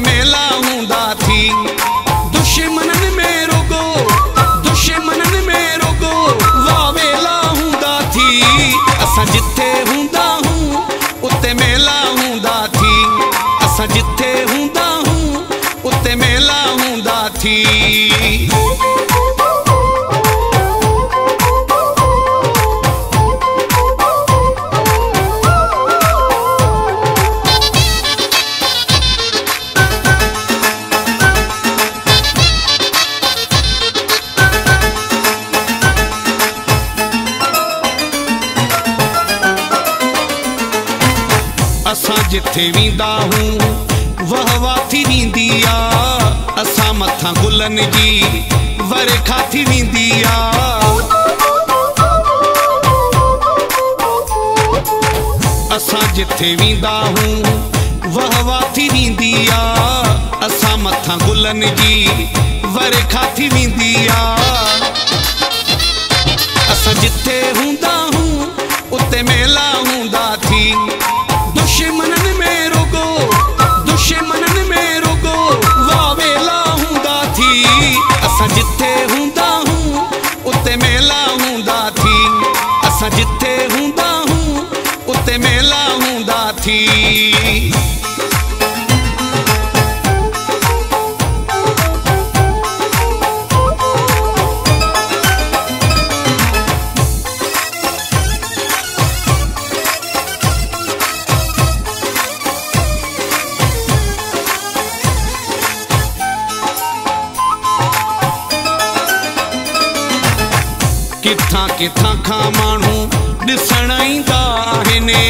मेला हूंदा थी। दुश्मनन में रुगो वावेला हूंदा थी। असां जिथे हूंदा हूं उते मेला हूंदा थी। असां जिथे हूंदा हूं उते मेला हूंदा थी। असां जिथे वींदा हूं वहवा थी वींदी आ। असां मथां गुलन जी वरखा थी वींदी आ। असां जिथे वींदा हूं वहवा थी वींदी आ। असां मथां गुलन जी वरखा थी वींदी आ। असां जिथे हूंदा हूं उते मेला हूंदा थी। दुश्मनन में रुगो वावेला हूंदा थी। असां जिथे हूंदा हूं उते मेला हूंदा थी। असां जिथे हूंदा हूं उते मेला हूंदा थी। किथां किथां खां माण्हू ॾिसण ईंदा आहिनि।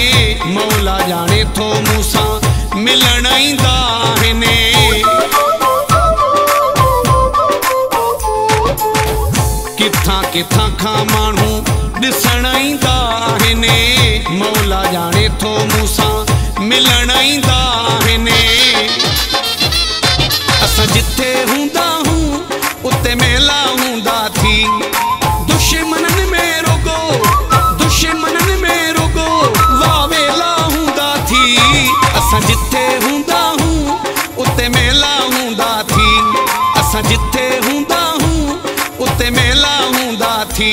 मौला जाने थो मूंसां मिलण ईंदा आहिनि। किथां किथां खां माण्हू ॾिसण ईंदा आहिनि। मौला जाने थो मूंसां मिलण ईंदा आहिनि। असां जिथे हूंदा हूं उते मेला हूंदा थी। दुश्मनन में रुगो वावेला हूंदा थी। असां जिथे हूंदा हूं उते मेला हूंदा थी। असां जिथे हूंदा हूं उते मेला हूंदा थी।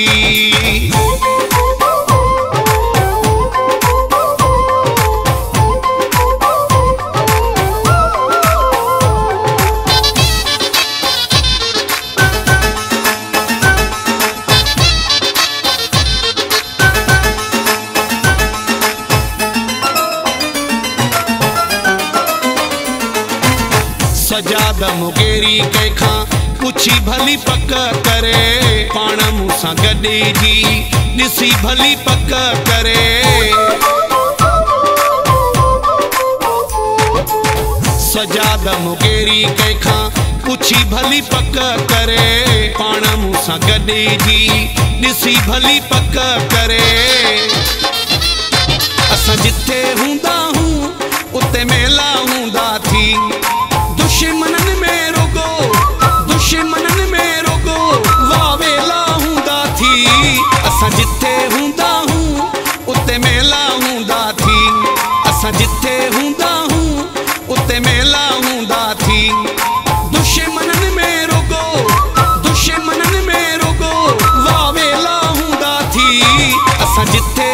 सजाद मुगेरी कंहिंखां पुछी भली पक करे। पाण मूंसां गॾिजी ॾिसी भली पक करे। सजाद मुगेरी कंहिंखां पुछी भली पक करे। पाण मूंसां गॾिजी ॾिसी भली पक करे। असां जिथे हूंदा हूं उते मेला हूंदा थी। दुश्मनन में रुगो वावेला हूंदा थी। असां जिथे हूंदा हूं उते मेला हूंदा थी। असां जिथे हूंदा हूं उते मेला हूंदा थी। दुश्मनन में रुगो वावेला हूंदा थी। असां जिथे